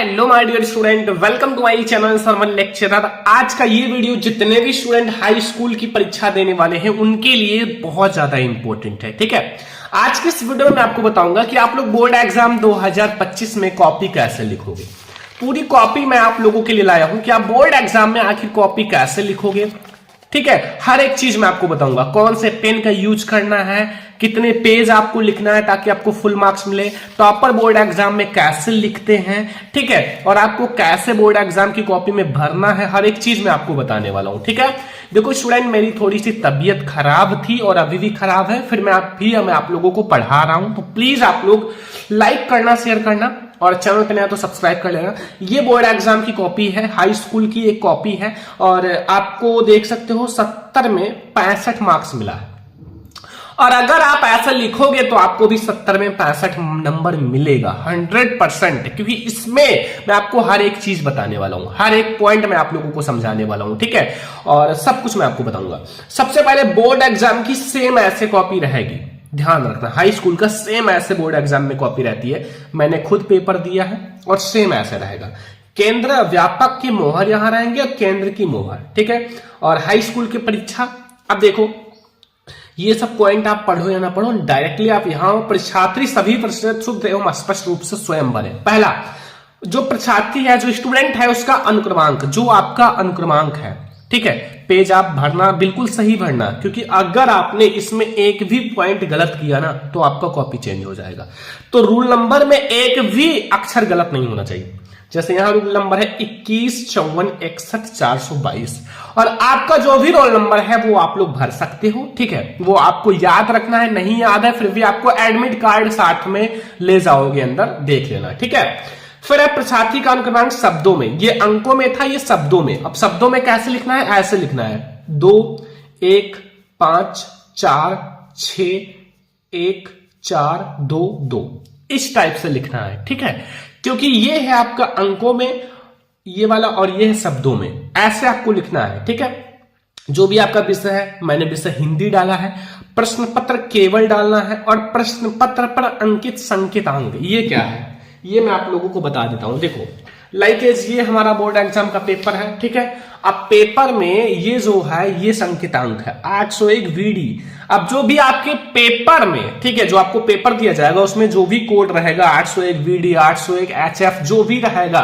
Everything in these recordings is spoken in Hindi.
Hello my dear student, welcome to my channel sermon lecturer. आज का ये वीडियो जितने भी स्टूडेंट हाई स्कूल की परीक्षा देने वाले हैं उनके लिए बहुत ज्यादा इंपॉर्टेंट है। ठीक है, आज के इस वीडियो में मैं आपको बताऊंगा कि आप लोग बोर्ड एग्जाम 2025 में कॉपी कैसे लिखोगे। पूरी कॉपी मैं आप लोगों के लिए लाया हूं कि आप बोर्ड एग्जाम में आखिर कॉपी कैसे लिखोगे। ठीक है, हर एक चीज मैं आपको बताऊंगा, कौन से पेन का यूज करना है, कितने पेज आपको लिखना है ताकि आपको फुल मार्क्स मिले, टॉपर बोर्ड एग्जाम में कैसे लिखते हैं। ठीक है, और आपको कैसे बोर्ड एग्जाम की कॉपी में भरना है, हर एक चीज मैं आपको बताने वाला हूं। ठीक है, देखो स्टूडेंट, मेरी थोड़ी सी तबीयत खराब थी और अभी भी खराब है, फिर मैं आप लोगों को पढ़ा रहा हूं, तो प्लीज आप लोग लाइक करना, शेयर करना और चैनल पे नया तो सब्सक्राइब कर लेना। ये बोर्ड एग्जाम की कॉपी है, हाई स्कूल की एक कॉपी है और आपको देख सकते हो 70 में 65 मार्क्स मिला है। और अगर आप ऐसा लिखोगे तो आपको भी 70 में 65 नंबर मिलेगा 100%, क्योंकि इसमें मैं आपको हर एक चीज बताने वाला हूं, हर एक पॉइंट मैं आप लोगों को समझाने वाला हूं। ठीक है, और सब कुछ मैं आपको बताऊंगा। सबसे पहले बोर्ड एग्जाम की सेम ऐसे कॉपी रहेगी, ध्यान रखना, हाई स्कूल का सेम ऐसे बोर्ड एग्जाम में कॉपी रहती है। मैंने खुद पेपर दिया है और सेम ऐसे रहेगा। केंद्र व्यापक की मोहर यहां रहेंगे और केंद्र की मोहर। ठीक है, और हाई स्कूल की परीक्षा, अब देखो ये सब पॉइंट आप पढ़ो या ना पढ़ो, डायरेक्टली आप यहां परीक्षार्थी सभी प्रश्न शुद्ध एवं स्पष्ट रूप से स्वयं भरें। पहला, जो परीक्षार्थी है, जो स्टूडेंट है, उसका अनुक्रमांक, जो आपका अनुक्रमांक है। ठीक है, पेज आप भरना बिल्कुल सही भरना, क्योंकि अगर आपने इसमें एक भी पॉइंट गलत किया ना तो आपका कॉपी चेंज हो जाएगा। तो रूल नंबर में एक भी अक्षर गलत नहीं होना चाहिए। जैसे यहां रूल नंबर है 21 54 61 422 और आपका जो भी रोल नंबर है वो आप लोग भर सकते हो। ठीक है, वो आपको याद रखना है, नहीं याद है फिर भी आपको एडमिट कार्ड साथ में ले जाओगे, अंदर देख लेना। ठीक है, फिर है परीक्षार्थी का अनुक्रमांक शब्दों में, ये अंकों में था, ये शब्दों में। अब शब्दों में कैसे लिखना है, ऐसे लिखना है 2 1 5 4 6 1 4 2 2, इस टाइप से लिखना है। ठीक है, क्योंकि ये है आपका अंकों में ये वाला और ये है शब्दों में, ऐसे आपको लिखना है। ठीक है, जो भी आपका विषय है, मैंने विषय हिंदी डाला है, प्रश्न पत्र केवल डालना है और प्रश्न पत्र पर अंकित संकेतांक ये क्या है ये मैं आप लोगों को बता देता हूं। देखो लाइकेज, ये हमारा बोर्ड एग्जाम का पेपर है। ठीक है, अब पेपर में ये जो है ये संकेतांक है 801 VD। अब जो भी आपके पेपर में, ठीक है, जो आपको पेपर दिया जाएगा उसमें जो भी कोड रहेगा 801 VD 801 HF जो भी रहेगा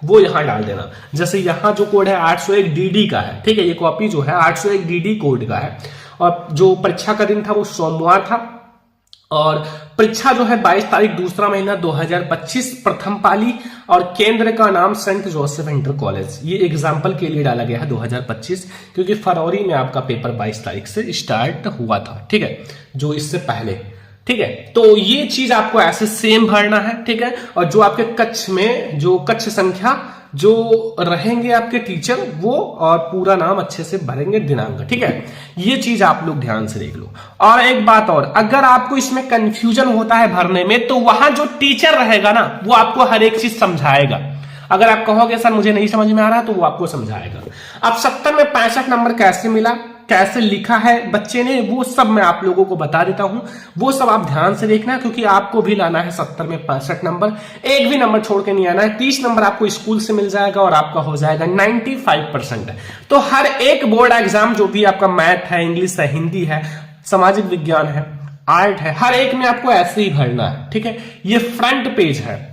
वो यहां डाल देना। जैसे यहां जो कोड है 801 DD का है। ठीक है, ये कॉपी जो है 801 DD कोड का है और जो परीक्षा का दिन था वो सोमवार था और परीक्षा जो है 22 तारीख दूसरा महीना 2025 प्रथम पाली और केंद्र का नाम सेंट जोसेफ इंटर कॉलेज। ये एग्जाम्पल के लिए डाला गया है 2025, क्योंकि फरवरी में आपका पेपर 22 तारीख से स्टार्ट हुआ था। ठीक है, जो इससे पहले। ठीक है, तो ये चीज आपको ऐसे सेम भरना है। ठीक है, और जो आपके कक्ष में जो कक्ष संख्या जो रहेंगे आपके टीचर वो और पूरा नाम अच्छे से भरेंगे, दिनांक। ठीक है, ये चीज आप लोग ध्यान से देख लो। और एक बात और, अगर आपको इसमें कंफ्यूजन होता है भरने में तो वहां जो टीचर रहेगा ना वो आपको हर एक चीज समझाएगा। अगर आप कहोगे सर मुझे नहीं समझ में आ रहा तो वो आपको समझाएगा। अब 70 में 65 नंबर कैसे मिला, कैसे लिखा है बच्चे ने, वो सब मैं आप लोगों को बता देता हूं। वो सब आप ध्यान से देखना, क्योंकि आपको भी लाना है 70 में 65 नंबर, एक भी नंबर छोड़ के नहीं आना है। 30 नंबर आपको स्कूल से मिल जाएगा और आपका हो जाएगा 95%। तो हर एक बोर्ड एग्जाम जो भी आपका मैथ है, इंग्लिश है, हिंदी है, सामाजिक विज्ञान है, आर्ट है, हर एक में आपको ऐसे ही भरना है। ठीक है, ये फ्रंट पेज है,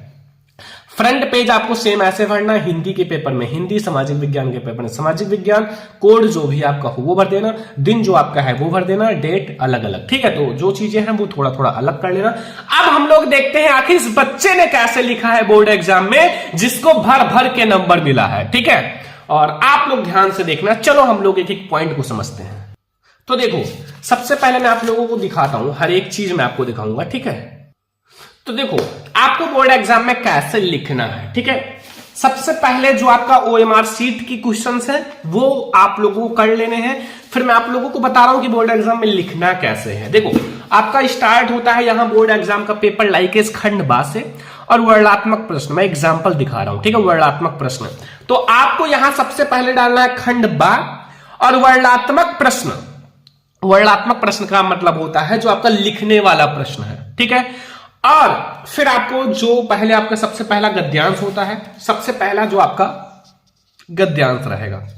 फ्रंट पेज आपको सेम ऐसे भरना है। हिंदी के पेपर में हिंदी, सामाजिक विज्ञान के पेपर में सामाजिक विज्ञान, कोड जो भी आपका हो वो भर देना, दिन जो आपका है वो भर देना, डेट अलग अलग। ठीक है, तो जो चीजें हैं वो थोड़ा थोड़ा अलग कर लेना। अब हम लोग देखते हैं आखिर इस बच्चे ने कैसे लिखा है बोर्ड एग्जाम में जिसको भर भर के नंबर मिला है। ठीक है, और आप लोग ध्यान से देखना। चलो हम लोग एक एक पॉइंट को समझते हैं। तो देखो, सबसे पहले मैं आप लोगों को दिखाता हूं, हर एक चीज मैं आपको दिखाऊंगा। ठीक है, तो देखो आपको बोर्ड एग्जाम में कैसे लिखना है। ठीक है, सबसे पहले जो आपका OMR शीट की क्वेश्चंस है वो आप लोगों को कर लेने हैं, फिर मैं आप लोगों को बता रहा हूं कि बोर्ड एग्जाम में लिखना कैसे है। देखो आपका स्टार्ट होता है यहां बोर्ड एग्जाम का पेपर लाइकेज खंड बा से और वर्णात्मक प्रश्न, मैं एग्जाम्पल दिखा रहा हूं। ठीक है, वर्णात्मक प्रश्न, तो आपको यहां सबसे पहले डालना है खंड बा और वर्णात्मक प्रश्न। वर्णात्मक प्रश्न का मतलब होता है जो आपका लिखने वाला प्रश्न है। ठीक है, और फिर आपको जो पहले आपका सबसे पहला गद्यांश होता है, सबसे पहला जो आपका गद्यांश रहेगा।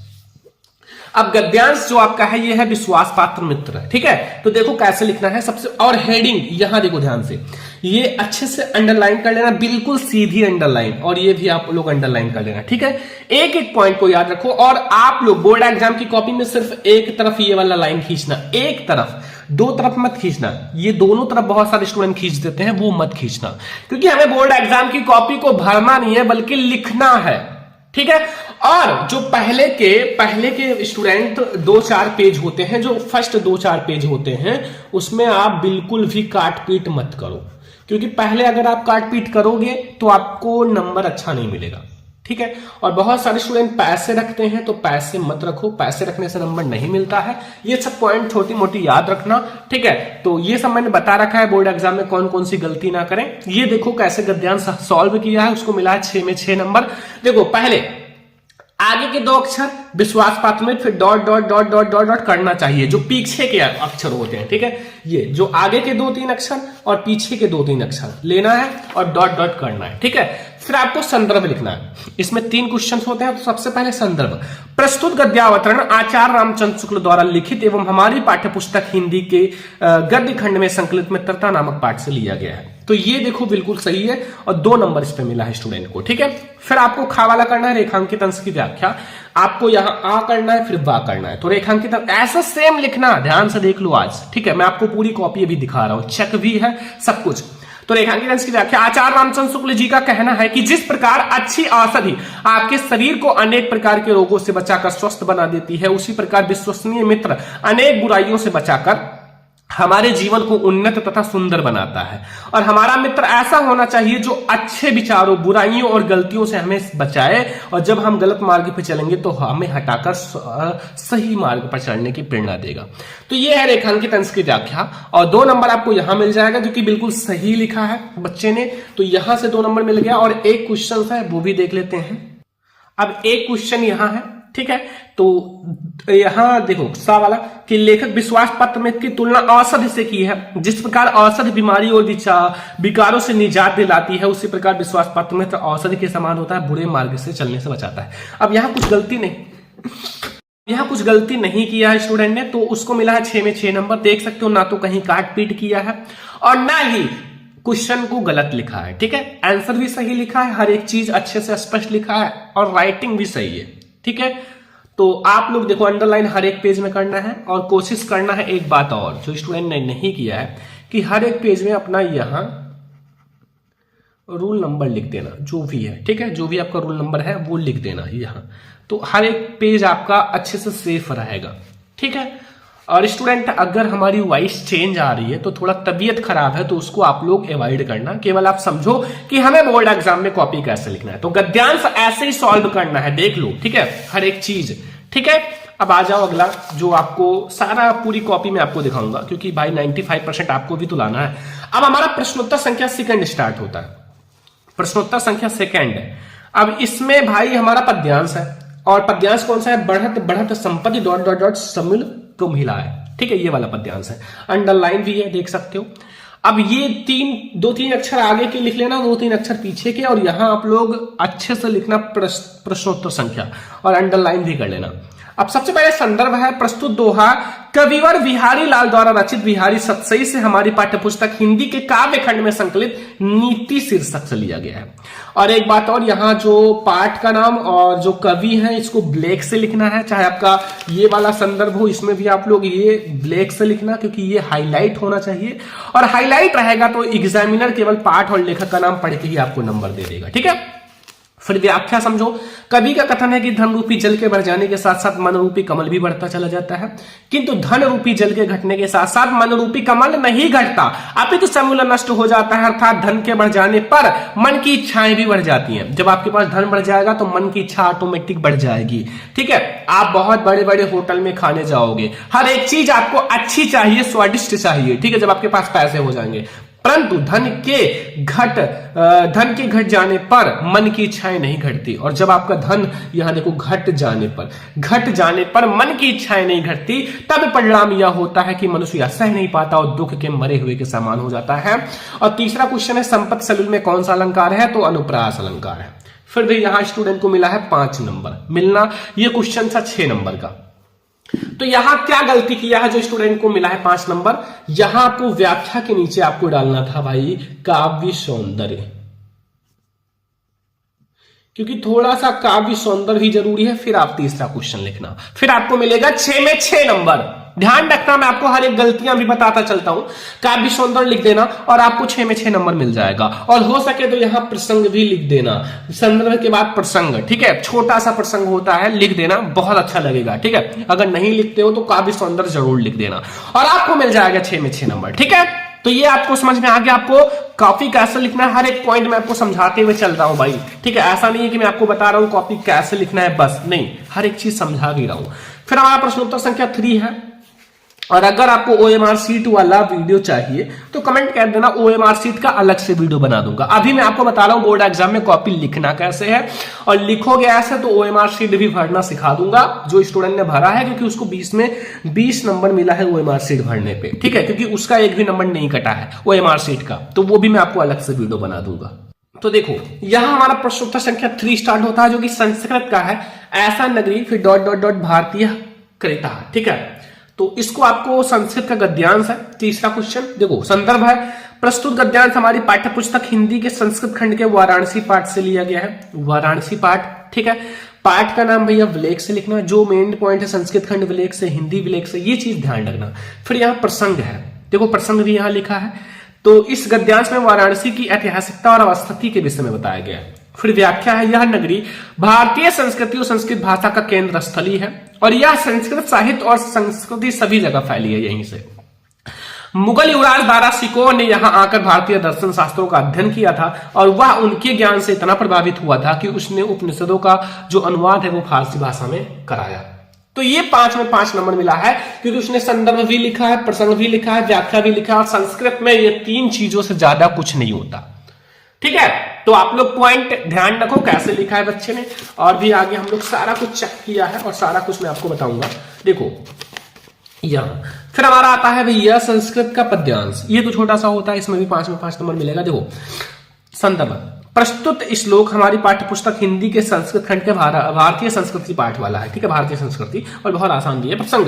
अब गद्यांश जो आपका है ये है विश्वास पात्र मित्र, ठीक है। तो देखो कैसे लिखना है सबसे, और हेडिंग यहां देखो ध्यान से, ये अच्छे से अंडरलाइन कर लेना, बिल्कुल सीधी अंडरलाइन, और ये भी आप लोग अंडरलाइन कर लेना, ठीक है। एक एक पॉइंट को याद रखो, और आप लोग बोर्ड एग्जाम की कॉपी में सिर्फ एक तरफ ये वाला लाइन खींचना, एक तरफ, दो तरफ मत खींचना। ये दोनों तरफ बहुत सारे स्टूडेंट खींच देते हैं, वो मत खींचना, क्योंकि हमें बोर्ड एग्जाम की कॉपी को भरना नहीं है बल्कि लिखना है, ठीक है। और जो पहले के स्टूडेंट 2-4 पेज होते हैं, जो फर्स्ट 2-4 पेज होते हैं, उसमें आप बिल्कुल भी काट पीट मत करो, क्योंकि पहले अगर आप काट पीट करोगे तो आपको नंबर अच्छा नहीं मिलेगा, ठीक है। और बहुत सारे स्टूडेंट पैसे रखते हैं, तो पैसे मत रखो, पैसे रखने से नंबर नहीं मिलता है। ये सब पॉइंट छोटी मोटी याद रखना, ठीक है। तो ये सब मैंने बता रखा है बोर्ड एग्जाम में कौन कौन सी गलती ना करें। ये देखो कैसे गद्यांश सॉल्व किया है, उसको मिला है 6 में 6 नंबर। देखो पहले आगे के 2 अक्षर विश्वास पात्र में, फिर dot dot dot dot dot dot करना चाहिए, जो पीछे के अक्षर होते हैं, ठीक है। ये जो आगे के 2-3 अक्षर और पीछे के 2-3 अक्षर लेना है और डॉट डॉट करना है, ठीक है। फिर आपको संदर्भ लिखना है, इसमें 3 क्वेश्चन होते हैं। तो सबसे पहले संदर्भ, प्रस्तुत गद्यावतरण आचार्य रामचंद्र शुक्ल द्वारा लिखित एवं हमारी पाठ्य पुस्तक हिंदी के गद्य खंड में संकलित मित्रता नामक पाठ से लिया गया है। तो ये देखो बिल्कुल सही है, और 2 नंबर इस पे मिला है स्टूडेंट को, ठीक है। फिर आपको खा वाला करना है, रेखांकित अंश की व्याख्या। आपको यहां आ करना है, फिर वा करना है। तो रेखांकित ऐसा सेम लिखना, ध्यान से देख लो आज, ठीक है। मैं आपको पूरी कॉपी अभी दिखा रहा हूं, चेक भी है सब कुछ। तो रेखांकित अंश की व्याख्या, आचार्य रामचंद्र शुक्ल जी का कहना है कि जिस प्रकार अच्छी औषधि आपके शरीर को अनेक प्रकार के रोगों से बचाकर स्वस्थ बना देती है, उसी प्रकार विश्वसनीय मित्र अनेक बुराइयों से बचाकर हमारे जीवन को उन्नत तथा सुंदर बनाता है। और हमारा मित्र ऐसा होना चाहिए जो अच्छे विचारों, बुराइयों और गलतियों से हमें बचाए, और जब हम गलत मार्ग पर चलेंगे तो हमें हटाकर सही मार्ग पर चलने की प्रेरणा देगा। तो ये है रेखांकित अंश की व्याख्या, और 2 नंबर आपको यहां मिल जाएगा, जो कि बिल्कुल सही लिखा है बच्चे ने। तो यहां से 2 नंबर मिल गया, और एक क्वेश्चन है वो भी देख लेते हैं। अब एक क्वेश्चन यहां है, ठीक है। तो यहां देखो सा वाला कि लेखक विश्वास पत्र में की तुलना औषधि से की है। जिस प्रकार औषधि बीमारी और विकारों से निजात दिलाती है, उसी प्रकार विश्वास पत्र में औषधि के समान होता है, बुरे मार्ग से चलने से बचाता है। अब यहां कुछ गलती नहीं किया है स्टूडेंट ने, तो उसको मिला है 6 में 6 नंबर। देख सकते हो, ना तो कहीं काट पीट किया है और ना ही क्वेश्चन को गलत लिखा है, ठीक है। आंसर भी सही लिखा है, हर एक चीज अच्छे से स्पष्ट लिखा है, और राइटिंग भी सही है, ठीक है। तो आप लोग देखो अंडरलाइन हर एक पेज में करना है, और कोशिश करना है एक बात और जो स्टूडेंट ने नहीं किया है, कि हर एक पेज में अपना यहां रूल नंबर लिख देना, जो भी है, ठीक है। जो भी आपका रूल नंबर है वो लिख देना यहां, तो हर एक पेज आपका अच्छे से सेफ रहेगा, ठीक है। और स्टूडेंट अगर हमारी वॉइस चेंज आ रही है, तो थोड़ा तबीयत खराब है, तो उसको आप लोग अवॉइड करना। केवल आप समझो कि हमें बोर्ड एग्जाम में कॉपी कैसे लिखना है। तो गद्यांश ऐसे ही सॉल्व करना है, देख लो, ठीक है, हर एक चीज, ठीक है। अब आ जाओ अगला, जो आपको सारा पूरी कॉपी में आपको दिखाऊंगा, क्योंकि भाई 95% आपको भी तो लाना है। अब हमारा प्रश्नोत्तर संख्या सेकंड स्टार्ट होता है, प्रश्नोत्तर संख्या सेकंड। अब इसमें भाई हमारा पद्यांश है, और पद्यांश कौन सा है, बढ़त बढ़त संपत्ति डॉट डॉट डॉट समिल तो मिला है, ठीक है। ये वाला पद्यांश है, अंडरलाइन भी है, देख सकते हो। अब ये 2-3 अक्षर आगे के लिख लेना, 2-3 अक्षर पीछे के, और यहां आप लोग अच्छे से लिखना प्रश्नोत्तर संख्या, और अंडरलाइन भी कर लेना। अब सबसे पहले संदर्भ है, प्रस्तुत दोहा कविवर बिहारी लाल द्वारा रचित बिहारी सतसई से हमारी पाठ्यपुस्तक हिंदी के काव्य खंड में संकलित नीति शीर्षक से लिया गया है। और एक बात और, यहाँ जो पाठ का नाम और जो कवि है इसको ब्लैक से लिखना है, चाहे आपका ये वाला संदर्भ हो, इसमें भी आप लोग ये ब्लैक से लिखना, क्योंकि ये हाईलाइट होना चाहिए, और हाईलाइट रहेगा तो एग्जामिनर केवल पाठ और लेखक का नाम पढ़ के ही आपको नंबर दे देगा, ठीक है। फिर व्याख्या समझो, कवि का कथन है कि धन रूपी जल के बढ़ जाने के साथ साथ मन रूपी कमल भी बढ़ता चला जाता है, किंतु धन रूपी जल के घटने के साथ साथ मन रूपी कमल नहीं घटता, अपितु समूल नष्ट हो जाता है। अर्थात धन के बढ़ जाने पर मन की इच्छाएं भी बढ़ जाती हैं। जब आपके पास धन बढ़ जाएगा तो मन की इच्छा ऑटोमेटिक बढ़ जाएगी, ठीक है। आप बहुत बड़े बड़े होटल में खाने जाओगे, हर एक चीज आपको अच्छी चाहिए, स्वादिष्ट चाहिए, ठीक है, जब आपके पास पैसे हो जाएंगे। परंतु धन के घट जाने पर मन की इच्छाएं नहीं घटती। और जब आपका धन यहां देखो घट जाने पर मन की इच्छाएं नहीं घटती, तब परिणाम यह होता है कि मनुष्य यह सह नहीं पाता और दुख के मरे हुए के समान हो जाता है। और तीसरा क्वेश्चन है संपत्ति सलूल में कौन सा अलंकार है, तो अनुप्रास अलंकार है। फिर भी यहां स्टूडेंट को मिला है 5 नंबर, मिलना ये क्वेश्चन था 6 नंबर का। तो यहां क्या गलती किया है जो स्टूडेंट को मिला है 5 नंबर, यहां आपको व्याख्या के नीचे आपको डालना था भाई काव्य सौंदर्य, क्योंकि थोड़ा सा काव्य सौंदर्य भी जरूरी है। फिर आप तीसरा क्वेश्चन लिखना, फिर आपको मिलेगा 6 में 6 नंबर। ध्यान रखना, मैं आपको हर एक गलतियां भी बताता चलता हूं। काव्य सौंदर्य लिख देना और आपको 6 में 6 नंबर मिल जाएगा। और हो सके तो यहां प्रसंग भी लिख देना, संदर्भ के बाद प्रसंग, ठीक है, छोटा सा प्रसंग होता है, लिख देना, बहुत अच्छा लगेगा, ठीक है। अगर नहीं लिखते हो तो काव्य सौंदर्य जरूर लिख देना और आपको मिल जाएगा 6 में 6 नंबर, ठीक है। तो ये आपको समझ में आ गया, आपको कॉपी कैसे लिखना है, हर एक पॉइंट में आपको समझाते हुए चल रहा हूं भाई, ठीक है। ऐसा नहीं है कि मैं आपको बता रहा हूं कॉपी कैसे लिखना है बस, नहीं, हर एक चीज समझा भी रहा हूं। फिर हमारा प्रश्न उत्तर संख्या 3 है। और अगर आपको OMR शीट वाला वीडियो चाहिए तो कमेंट कर देना, OMR शीट का अलग से वीडियो बना दूंगा। अभी मैं आपको बता रहा हूं बोर्ड एग्जाम में कॉपी लिखना कैसे है, और लिखोगे ऐसे तो OMR शीट भी भरना सिखा दूंगा जो स्टूडेंट ने भरा है, क्योंकि उसको 20 में 20 नंबर मिला है OMR शीट भरने पे, ठीक है, क्योंकि उसका एक भी नंबर नहीं कटा है OMR शीट का, तो वो भी मैं आपको अलग से वीडियो बना दूंगा। तो देखो यहां हमारा प्रश्न उत्तर संख्या 3 स्टार्ट होता है, जो कि संस्कृत का है। ऐसा नगरी फिर डॉट डॉट डॉट भारतीय कृता, ठीक है। तो इसको आपको संस्कृत का गद्यांश है। तीसरा क्वेश्चन देखो, संदर्भ है प्रस्तुत गद्यांश हमारी पाठ्य पुस्तक हिंदी के संस्कृत खंड के वाराणसी पाठ से लिया गया है। वाराणसी पाठ, ठीक है। पाठ का नाम भैया विलेख से लिखना, जो मेन पॉइंट है संस्कृत खंड विलेख से, हिंदी विलेख से, ये चीज ध्यान रखना। फिर यहाँ प्रसंग है, देखो प्रसंग भी यहाँ लिखा है। तो इस गद्यांश में वाराणसी की ऐतिहासिकता और अवस्थिति के विषय में बताया गया है। फिर व्याख्या है, यह नगरी भारतीय संस्कृति और संस्कृत भाषा का केंद्र स्थली है और यह संस्कृत साहित्य और संस्कृति सभी जगह फैली है यहीं से। मुगल युवराज दारा शिकोह ने यहां आकर भारतीय दर्शन शास्त्रों का अध्ययन किया था और वह उनके ज्ञान से इतना प्रभावित हुआ था कि उसने उपनिषदों का जो अनुवाद है वो फारसी भाषा में कराया। तो ये 5 में 5 नंबर मिला है, क्योंकि उसने संदर्भ भी लिखा है, प्रसंग भी लिखा है, व्याख्या भी लिखा है, और संस्कृत में ये 3 चीजों से ज्यादा कुछ नहीं होता, ठीक है। तो आप लोग पॉइंट ध्यान रखो कैसे लिखा है बच्चे ने, और भी आगे हम लोग सारा कुछ चेक किया है और सारा कुछ मैं आपको बताऊंगा। देखो यहां फिर हमारा आता है भैया संस्कृत का पद्यांश, ये तो छोटा सा होता है, इसमें भी 5 में 5 नंबर मिलेगा। देखो संदर्भ, प्रस्तुत श्लोक हमारी पाठ्य पुस्तक हिंदी के संस्कृत खंड के भारतीय संस्कृति पाठ वाला है, ठीक है, भारतीय संस्कृति, और बहुत आसान भी है। प्रसंग,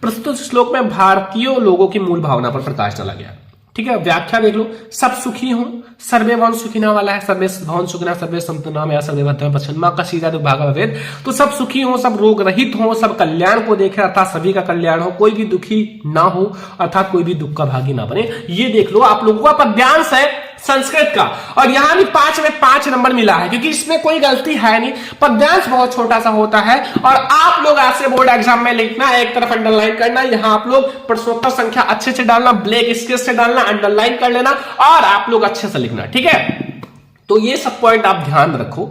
प्रस्तुत श्लोक में भारतीय लोगों की मूल भावना पर प्रकाश डाला गया, ठीक है। व्याख्या देख लो, सब सुखी हूं, सर्वे भवन सुखिना वाला है, सर्वे भवन सुखिना, सर्वे संतु नाम या सर्वे भद्र पश्चिमा का सीधा भागा वेद। तो सब सुखी हो, सब रोग रहित हो, सब कल्याण को देखे अर्थात सभी का कल्याण हो, कोई भी दुखी ना हो अर्थात कोई भी दुख का भागी ना बने। ये देख लो, आप लोगों का पद्यांश है संस्कृत का, और यहां भी 5 में 5 नंबर मिला है, क्योंकि इसमें कोई गलती है नहीं, पद्यांश बहुत छोटा सा होता है। और आप लोग ऐसे बोर्ड एग्जाम में लिखना, एक तरफ अंडरलाइन करना, यहां आप लोग प्रश्नोत्तर संख्या अच्छे से डालना, ब्लैक स्केच से डालना, अंडरलाइन कर लेना, और आप लोग अच्छे से लिखना, ठीक है। तो ये सब पॉइंट आप ध्यान रखो।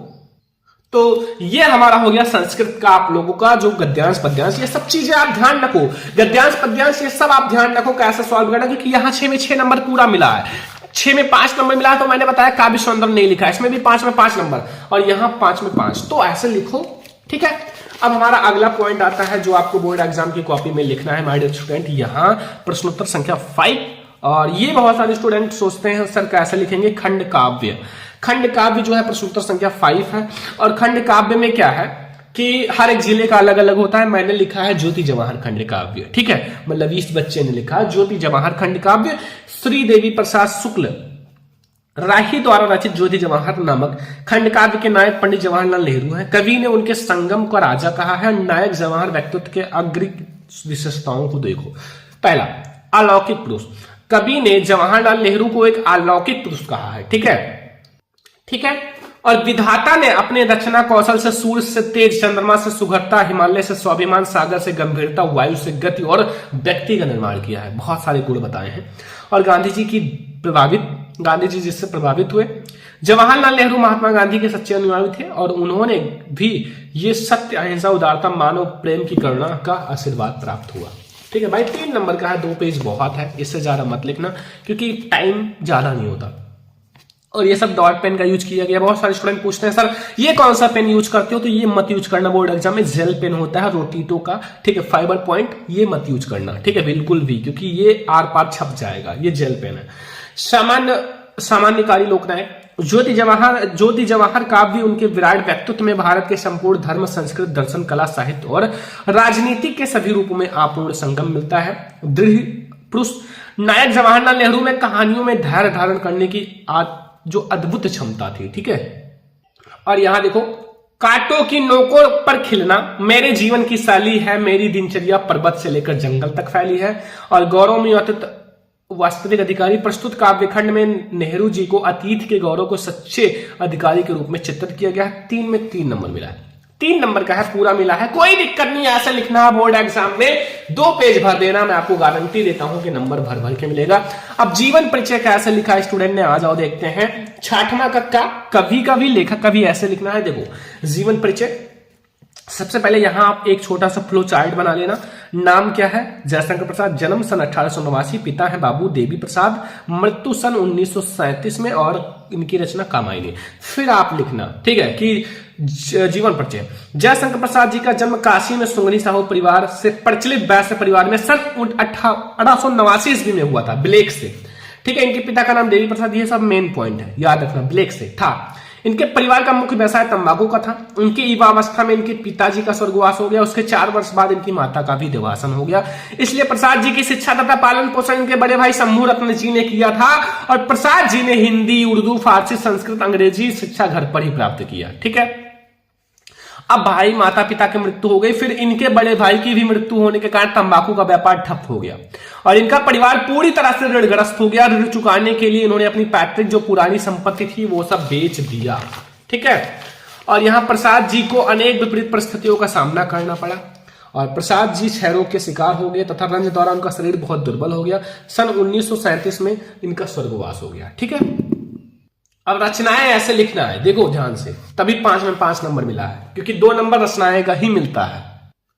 तो ये हमारा हो गया संस्कृत का आप लोगों का जो गद्यांश पद्यांश, ये सब चीजें आप ध्यान रखो, गद्यांश पद्यांश ये सब आप ध्यान रखो कैसे सॉल्व करना, क्योंकि यहां 6 में 6 नंबर पूरा मिला है। 6 में 5 नंबर मिला है, तो मैंने बताया काव्य सौंदर्य नहीं लिखा है, इसमें भी 5 में 5 नंबर, और यहां 5 में 5, तो ऐसे लिखो, ठीक है। अब हमारा अगला पॉइंट आता है जो आपको बोर्ड एग्जाम की कॉपी में लिखना है माय डियर स्टूडेंट, यहां प्रश्नोत्तर संख्या 5। और ये बहुत सारे स्टूडेंट सोचते हैं सर कैसे लिखेंगे, खंड काव्य। खंड काव्य जो है प्रश्नोत्तर संख्या 5 है, और खंड काव्य में क्या है कि हर एक जिले का अलग अलग होता है। मैंने लिखा है ज्योति जवाहर खंड काव्य, ठीक है, मतलब इस बच्चे ने लिखा है ज्योति जवाहर खंड काव्य, श्री देवी प्रसाद शुक्ल राही द्वारा रचित ज्योति जवाहर नामक खंड काव्य के नायक पंडित जवाहरलाल नेहरू हैं। कवि ने उनके संगम को राजा कहा है। नायक जवाहर व्यक्तित्व के अग्रणी विशेषताओं को देखो। पहला, अलौकिक पुरुष, कवि ने जवाहरलाल नेहरू को एक अलौकिक पुरुष कहा है, ठीक है, ठीक है। और विधाता ने अपने रचना कौशल से सूर्य से तेज, चंद्रमा से सुघरता, हिमालय से स्वाभिमान, सागर से गंभीरता, वायु से गति और व्यक्ति का निर्माण किया है। बहुत सारे गुण बताए हैं। और गांधी जी जिससे प्रभावित हुए। जवाहरलाल नेहरू महात्मा गांधी के सच्चे अनुयायी थे और उन्होंने भी ये सत्य, अहिंसा, उदारता, मानव प्रेम की करुणा का आशीर्वाद प्राप्त हुआ। ठीक है भाई, 3 नंबर का है, 2 पेज बहुत है, इससे ज्यादा मत लिखना क्योंकि टाइम ज्यादा नहीं होता। और ये सब डॉट पेन का यूज किया गया। बहुत सारे स्टूडेंट पूछते हैं सर ये कौन सा पेन यूज करते हो, तो ये मत यूज करना, बोर्ड एग्जाम में जेल पेन होता है रोटीटो का, ठीक है, फाइबर पॉइंट, ये मत यूज करना, ठीक है, बिल्कुल भी, क्योंकि ये आर पार छप जाएगा, ये जेल पेन है। सामान्यकारी लोकनायक ज्योति जवाहर काव्य उनके विराट व्यक्तित्व में भारत के संपूर्ण धर्म, संस्कृत, दर्शन, कला, साहित्य और राजनीति के सभी रूपों में अपूर्ण संगम मिलता है। दृढ़ पुरुष नायक जवाहरलाल नेहरू में कहानियों में धैर्य धारण करने की जो अद्भुत क्षमता थी, ठीक है। और यहां देखो, कांटों की नोकों पर खिलना मेरे जीवन की शैली है, मेरी दिनचर्या पर्वत से लेकर जंगल तक फैली है। और गौरव में वास्तविक अधिकारी प्रस्तुत काव्यखंड में नेहरू जी को अतीत के गौरव को सच्चे अधिकारी के रूप में चित्रित किया गया है। 3 में 3 नंबर मिला है, 3 नंबर का है, पूरा मिला है, कोई दिक्कत नहीं, ऐसा लिखना है बोर्ड एग्जाम में, 2 पेज भर देना, मैं आपको गारंटी देता हूं कि नंबर भर भर के मिलेगा। अब जीवन परिचय कैसे लिखा है स्टूडेंट ने, आ जाओ देखते हैं। 6वां कक्षा, कभी कभी लेखक कभी ऐसे लिखना है। देखो जीवन परिचय, सबसे पहले यहां आप एक छोटा सा फ्लो चार्ट बना लेना। नाम क्या है, जयशंकर प्रसाद, जन्म सन 1889, पिता है बाबू देवी प्रसाद, मृत्यु सन 1937 में, और इनकी रचना कामायनी। फिर आप लिखना, ठीक है, कि जीवन परिचय, जयशंकर प्रसाद जी का जन्म काशी में सुंगनी साहू परिवार से प्रचलित वैश्य परिवार में सन 1889 ईस्वी में हुआ था, ब्लेक से, ठीक है। इनके पिता का नाम देवी प्रसाद, ये सब मेन पॉइंट है, याद रखना, ब्लेक से था। इनके परिवार का मुख्य व्यवसाय तंबाकू का था। उनकी युवावस्था में इनके पिताजी का स्वर्गवास हो गया, उसके 4 वर्ष बाद इनकी माता का भी देहांत हो गया। इसलिए प्रसाद जी की शिक्षा तथा पालन पोषण इनके बड़े भाई शंभू रत्न जी ने किया था, और प्रसाद जी ने हिंदी, उर्दू, फारसी, संस्कृत, अंग्रेजी शिक्षा घर पर ही प्राप्त किया, ठीक है। अब भाई माता पिता की मृत्यु हो गई, फिर इनके बड़े भाई की भी मृत्यु होने के कारण तंबाकू का व्यापार ठप हो गया और इनका परिवार पूरी तरह से ऋणग्रस्त हो गया। ऋण चुकाने के लिए इन्होंने अपनी पैतृक जो पुरानी संपत्ति थी वो सब बेच दिया, ठीक है। और यहां प्रसाद जी को अनेक विपरीत परिस्थितियों का सामना करना पड़ा और प्रसाद जी क्षय रोग के शिकार हो गए तथा रंज दौरान उनका शरीर बहुत दुर्बल हो गया। सन 1937 में इनका स्वर्गवास हो गया, ठीक है। अब रचनाएं ऐसे लिखना है, देखो ध्यान से, तभी 5 में 5 नंबर मिला है, क्योंकि 2 नंबर रचनाएं का ही मिलता है।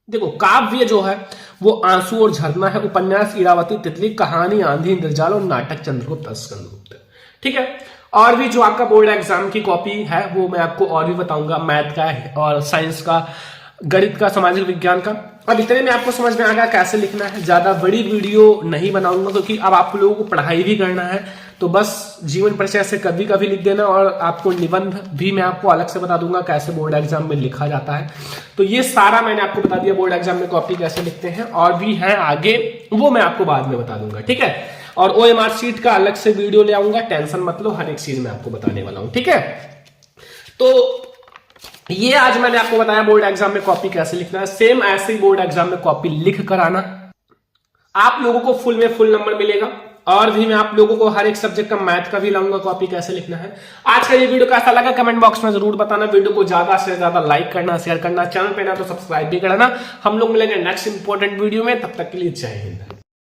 देखो काव्य जो है वो आंसू और झरना है, उपन्यास इरावती तितली, कहानी आंधी इंद्रजाल और नाटक चंद्रगुप्त स्कंदगुप्त, ठीक है। और भी जो आपका बोर्ड एग्जाम की कॉपी है वो मैं आपको और भी बताऊंगा, मैथ का और साइंस का, गणित का, सामाजिक विज्ञान का। अब इतने में आपको समझ में आ गया कैसे लिखना है। ज्यादा बड़ी वीडियो नहीं बनाऊंगा क्योंकि अब आप लोगों को पढ़ाई भी करना है, तो बस जीवन परिचय से कभी कभी लिख देना, और आपको निबंध भी मैं आपको अलग से बता दूंगा कैसे बोर्ड एग्जाम में लिखा जाता है। तो ये सारा मैंने आपको बता दिया, बोर्ड एग्जाम में कॉपी कैसे लिखते हैं, और भी है आगे, वो मैं आपको बाद में बता दूंगा, ठीक है। और OMR शीट का अलग से वीडियो ले आऊंगा, टेंशन मत लो, हर एक चीज मैं आपको बताने वाला हूं, ठीक है। तो ये आज मैंने आपको बताया बोर्ड एग्जाम में कॉपी कैसे लिखना है। सेम ऐसे ही बोर्ड एग्जाम में कॉपी लिख कर आना, आप लोगों को फुल में फुल नंबर मिलेगा। और भी मैं आप लोगों को हर एक सब्जेक्ट का मैथ का भी लाऊंगा, कॉपी कैसे लिखना है। आज का ये वीडियो कैसा लगा कमेंट बॉक्स में जरूर बताना। वीडियो को ज्यादा से ज्यादा लाइक करना, शेयर करना, चैनल पे ना तो सब्सक्राइब भी करना। हम लोग मिलेंगे नेक्स्ट इंपॉर्टेंट वीडियो में, तब तक के लिए जय हिंद।